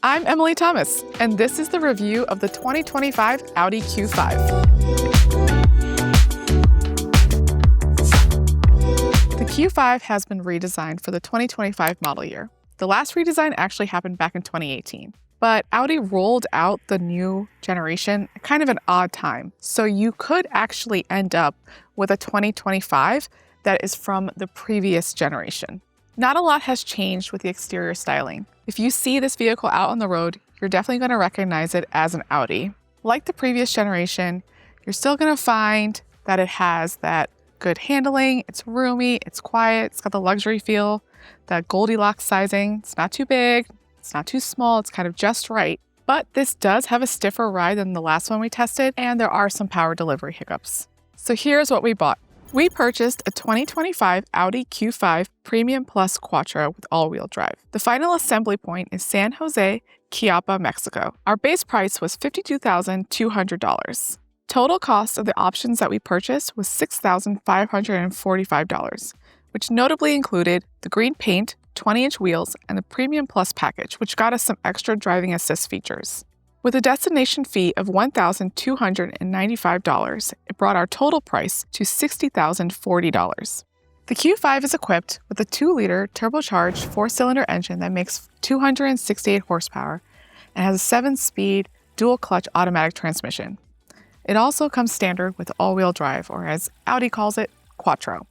I'm Emily Thomas, and this is the review of the 2025 Audi Q5. The Q5 has been redesigned for the 2025 model year. The last redesign actually happened back in 2018. But Audi rolled out the new generation at kind of an odd time. So you could actually end up with a 2025 that is from the previous generation. Not a lot has changed with the exterior styling. If you see this vehicle out on the road, you're definitely going to recognize it as an Audi. Like the previous generation, you're still going to find that it has that good handling, it's roomy, it's quiet, it's got the luxury feel, that Goldilocks sizing. It's not too big, it's not too small, it's kind of just right. But this does have a stiffer ride than the last one we tested, and there are some power delivery hiccups. So here's what we bought. We purchased a 2025 Audi Q5 Premium Plus Quattro with all-wheel drive. The final assembly point is San Jose, Chiapa, Mexico. Our base price was $52,200. Total cost of the options that we purchased was $6,545, which notably included the green paint, 20-inch wheels, and the Premium Plus package, which got us some extra driving assist features. With a destination fee of $1,295, it brought our total price to $60,040. The Q5 is equipped with a 2-liter turbocharged 4-cylinder engine that makes 268 horsepower and has a 7-speed dual-clutch automatic transmission. It also comes standard with all-wheel drive, or as Audi calls it, Quattro.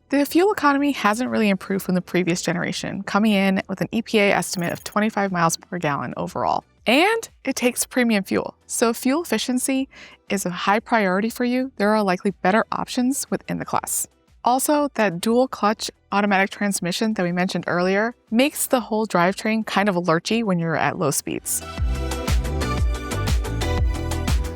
The fuel economy hasn't really improved from the previous generation, coming in with an EPA estimate of 25 miles per gallon overall. And it takes premium fuel, so if fuel efficiency is a high priority for you, there are likely better options within the class. Also, that dual-clutch automatic transmission that we mentioned earlier makes the whole drivetrain kind of lurchy when you're at low speeds.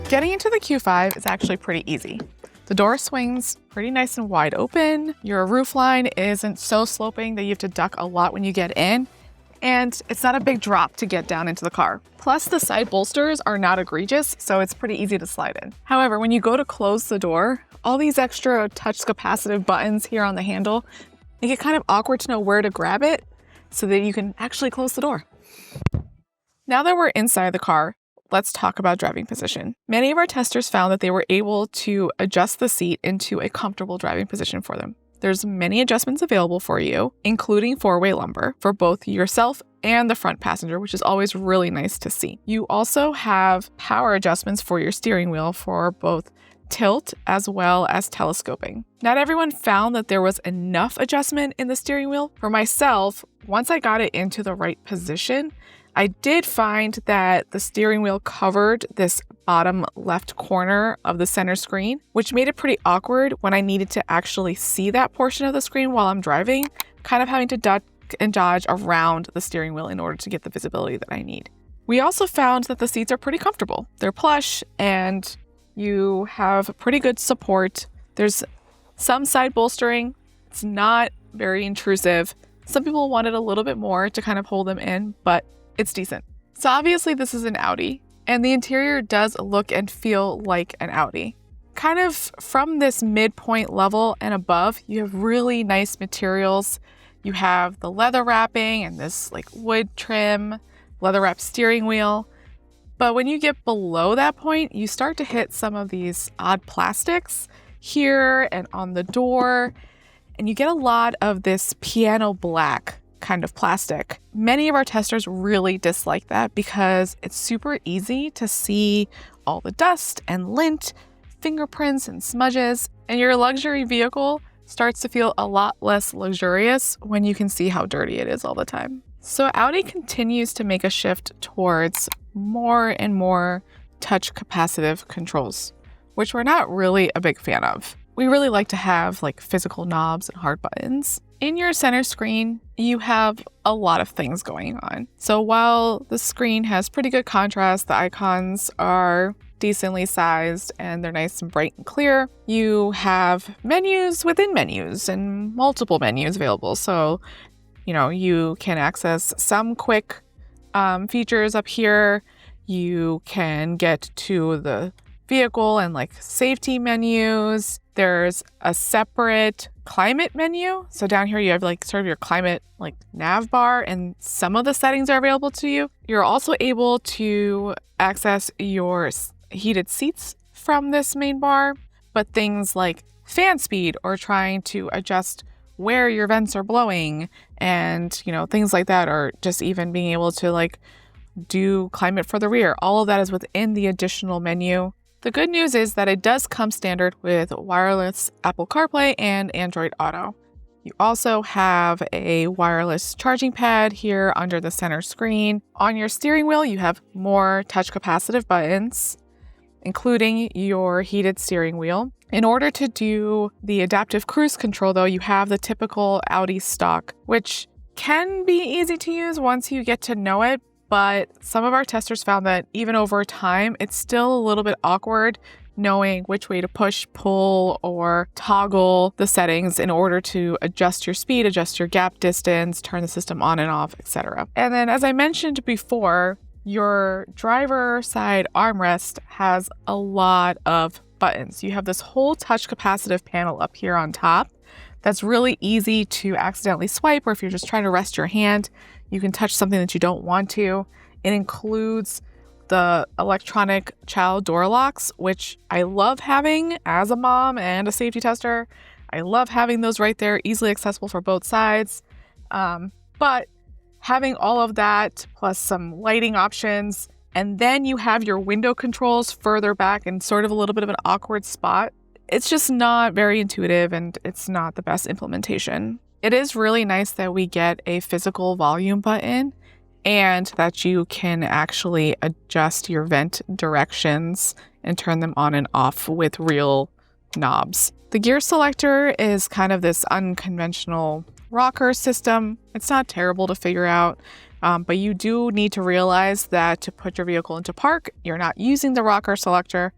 Getting into the Q5 is actually pretty easy. The door swings pretty nice and wide open. Your roofline isn't so sloping that you have to duck a lot when you get in. And it's not a big drop to get down into the car. Plus, the side bolsters are not egregious, so it's pretty easy to slide in. However, when you go to close the door, all these extra touch capacitive buttons here on the handle make it kind of awkward to know where to grab it so that you can actually close the door. Now that we're inside the car, let's talk about driving position. Many of our testers found that they were able to adjust the seat into a comfortable driving position for them. There's many adjustments available for you, including 4-way lumbar for both yourself and the front passenger, which is always really nice to see. You also have power adjustments for your steering wheel for both tilt as well as telescoping. Not everyone found that there was enough adjustment in the steering wheel. For myself, once I got it into the right position, I did find that the steering wheel covered this bottom left corner of the center screen, which made it pretty awkward when I needed to actually see that portion of the screen while I'm driving, kind of having to duck and dodge around the steering wheel in order to get the visibility that I need. We also found that the seats are pretty comfortable. They're plush and you have pretty good support. There's some side bolstering. It's not very intrusive. Some people wanted a little bit more to kind of hold them in, but it's decent. So obviously this is an Audi, and the interior does look and feel like an Audi. Kind of from this midpoint level and above, you have really nice materials. You have the leather wrapping and this like wood trim, leather wrapped steering wheel. But when you get below that point, you start to hit some of these odd plastics here and on the door, and you get a lot of this piano black kind of plastic. Many of our testers really dislike that because it's super easy to see all the dust and lint, fingerprints and smudges, and your luxury vehicle starts to feel a lot less luxurious when you can see how dirty it is all the time. So Audi continues to make a shift towards more and more touch capacitive controls, which we're not really a big fan of. We really like to have like physical knobs and hard buttons. In your center screen, you have a lot of things going on. So while the screen has pretty good contrast, the icons are decently sized and they're nice and bright and clear, you have menus within menus and multiple menus available. So, you can access some quick features up here. You can get to the vehicle and like safety menus. There's a separate climate menu. So down here you have like sort of your climate like nav bar, and some of the settings are available to you. You're also able to access your heated seats from this main bar, but things like fan speed or trying to adjust where your vents are blowing and, you know, things like that, or just even being able to like do climate for the rear. All of that is within the additional menu. The good news is that it does come standard with wireless Apple CarPlay and Android Auto. You also have a wireless charging pad here under the center screen. On your steering wheel, you have more touch capacitive buttons, including your heated steering wheel. In order to do the adaptive cruise control, though, you have the typical Audi stock, which can be easy to use once you get to know it, but some of our testers found that even over time, it's still a little bit awkward knowing which way to push, pull, or toggle the settings in order to adjust your speed, adjust your gap distance, turn the system on and off, etc. And then, as I mentioned before, your driver side armrest has a lot of buttons. You have this whole touch capacitive panel up here on top that's really easy to accidentally swipe, or if you're just trying to rest your hand, you can touch something that you don't want to. It includes the electronic child door locks, which I love having as a mom and a safety tester. I love having those right there, easily accessible for both sides. But having all of that plus some lighting options, and then you have your window controls further back in sort of a little bit of an awkward spot. It's just not very intuitive, and it's not the best implementation. It is really nice that we get a physical volume button and that you can actually adjust your vent directions and turn them on and off with real knobs. The gear selector is kind of this unconventional rocker system. It's not terrible to figure out, but you do need to realize that to put your vehicle into park, you're not using the rocker selector.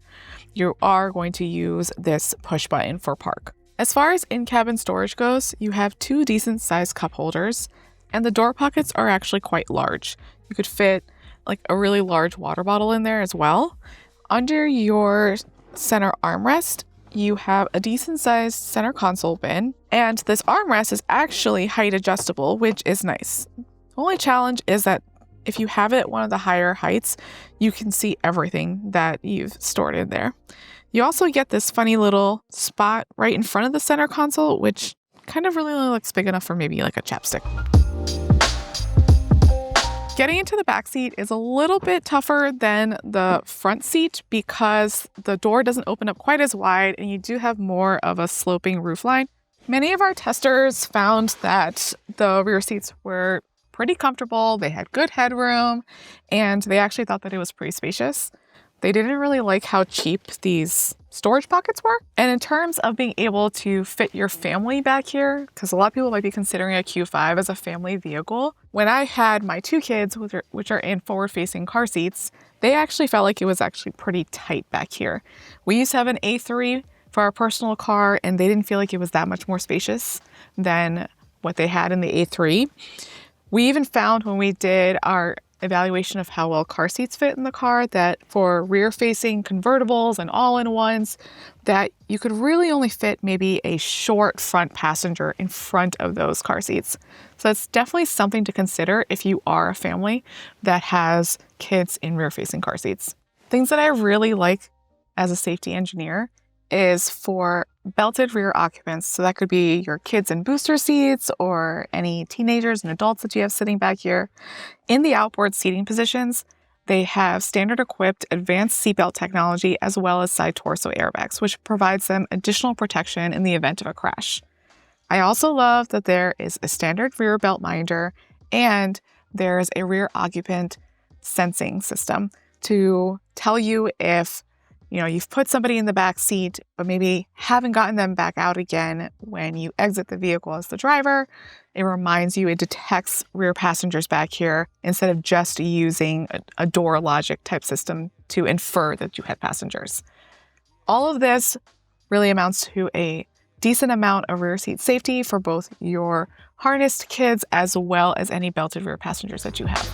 You are going to use this push button for park. As far as in-cabin storage goes, you have 2 decent-sized cup holders, and the door pockets are actually quite large. You could fit like a really large water bottle in there as well. Under your center armrest, you have a decent-sized center console bin, and this armrest is actually height adjustable, which is nice. The only challenge is that if you have it at one of the higher heights, you can see everything that you've stored in there. You also get this funny little spot right in front of the center console, which kind of really looks big enough for maybe like a chapstick. Getting into the back seat is a little bit tougher than the front seat because the door doesn't open up quite as wide and you do have more of a sloping roofline. Many of our testers found that the rear seats were pretty comfortable, they had good headroom, and they actually thought that it was pretty spacious. They didn't really like how cheap these storage pockets were. And in terms of being able to fit your family back here, because a lot of people might be considering a Q5 as a family vehicle, when I had my 2 kids, which are in forward-facing car seats, they actually felt like it was actually pretty tight back here. We used to have an A3 for our personal car, and they didn't feel like it was that much more spacious than what they had in the A3. We even found when we did our evaluation of how well car seats fit in the car that for rear-facing convertibles and all-in-ones, that you could really only fit maybe a short front passenger in front of those car seats. So that's definitely something to consider if you are a family that has kids in rear-facing car seats. Things that I really like as a safety engineer is for belted rear occupants. So that could be your kids in booster seats or any teenagers and adults that you have sitting back here. In the outboard seating positions, they have standard equipped advanced seatbelt technology as well as side torso airbags, which provides them additional protection in the event of a crash. I also love that there is a standard rear belt minder and there's a rear occupant sensing system to tell you if you've put somebody in the back seat, but maybe haven't gotten them back out again when you exit the vehicle as the driver. It reminds you, it detects rear passengers back here instead of just using a door logic type system to infer that you had passengers. All of this really amounts to a decent amount of rear seat safety for both your harnessed kids as well as any belted rear passengers that you have.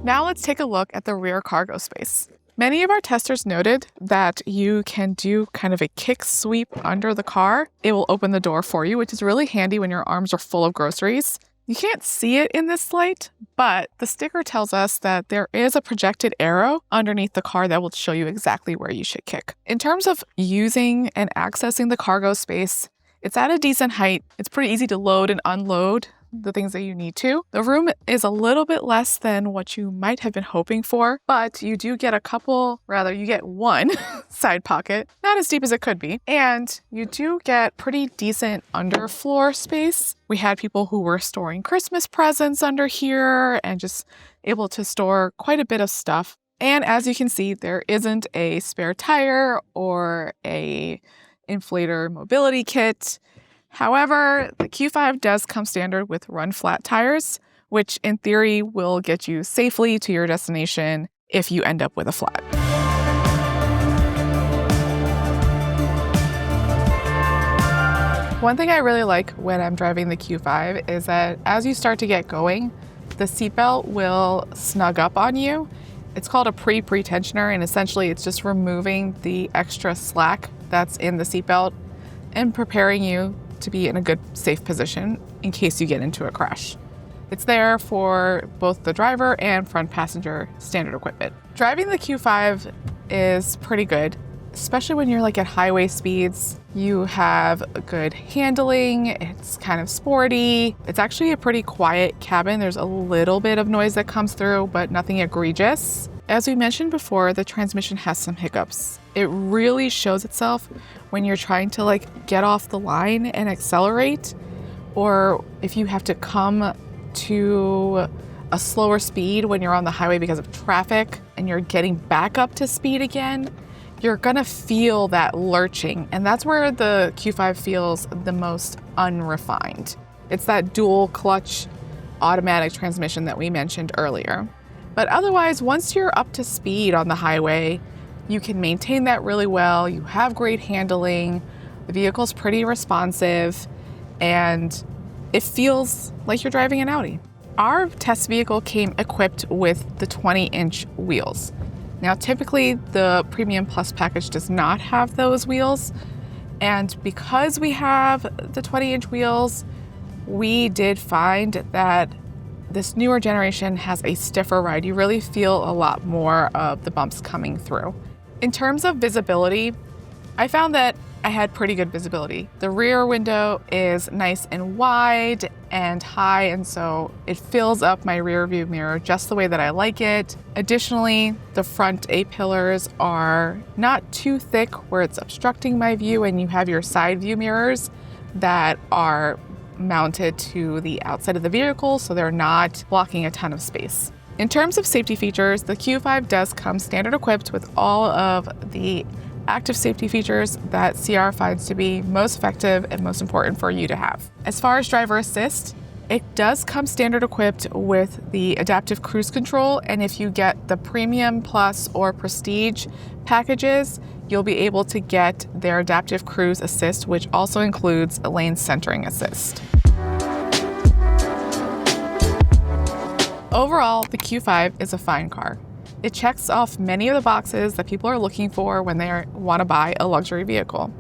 Now let's take a look at the rear cargo space. Many of our testers noted that you can do kind of a kick sweep under the car. It will open the door for you, which is really handy when your arms are full of groceries. You can't see it in this light, but the sticker tells us that there is a projected arrow underneath the car that will show you exactly where you should kick. In terms of using and accessing the cargo space, it's at a decent height. It's pretty easy to load and unload the things that you need to. The room is a little bit less than what you might have been hoping for, but you do get you get one side pocket, not as deep as it could be, and you do get pretty decent underfloor space. We had people who were storing Christmas presents under here and just able to store quite a bit of stuff. And as you can see, there isn't a spare tire or a inflator mobility kit. However, the Q5 does come standard with run flat tires, which in theory will get you safely to your destination if you end up with a flat. One thing I really like when I'm driving the Q5 is that as you start to get going, the seatbelt will snug up on you. It's called a pre-tensioner, and essentially it's just removing the extra slack that's in the seatbelt and preparing you to be in a good, safe position in case you get into a crash. It's there for both the driver and front passenger standard equipment. Driving the Q5 is pretty good, especially when you're at highway speeds. You have good handling, it's kind of sporty. It's actually a pretty quiet cabin. There's a little bit of noise that comes through, but nothing egregious. As we mentioned before, the transmission has some hiccups. It really shows itself when you're trying to get off the line and accelerate, or if you have to come to a slower speed when you're on the highway because of traffic and you're getting back up to speed again, you're gonna feel that lurching. And that's where the Q5 feels the most unrefined. It's that dual clutch automatic transmission that we mentioned earlier. But otherwise, once you're up to speed on the highway, you can maintain that really well. You have great handling. The vehicle's pretty responsive, and it feels like you're driving an Audi. Our test vehicle came equipped with the 20-inch wheels. Now, typically the Premium Plus package does not have those wheels, and because we have the 20-inch wheels, we did find that this newer generation has a stiffer ride. You really feel a lot more of the bumps coming through. In terms of visibility, I found that I had pretty good visibility. The rear window is nice and wide and high, and so it fills up my rear view mirror just the way that I like it. Additionally, the front A-pillars are not too thick where it's obstructing my view, and you have your side view mirrors that are mounted to the outside of the vehicle, so they're not blocking a ton of space. In terms of safety features, the Q5 does come standard equipped with all of the active safety features that CR finds to be most effective and most important for you to have. As far as driver assist, it does come standard equipped with the adaptive cruise control, and if you get the Premium Plus or Prestige packages, you'll be able to get their adaptive cruise assist, which also includes a lane centering assist. Overall, the Q5 is a fine car. It checks off many of the boxes that people are looking for when they want to buy a luxury vehicle.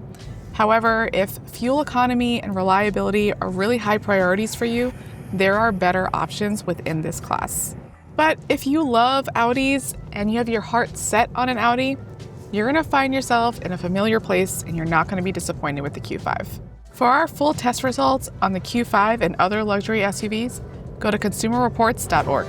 However, if fuel economy and reliability are really high priorities for you, there are better options within this class. But if you love Audis and you have your heart set on an Audi, you're going to find yourself in a familiar place and you're not going to be disappointed with the Q5. For our full test results on the Q5 and other luxury SUVs, go to consumerreports.org.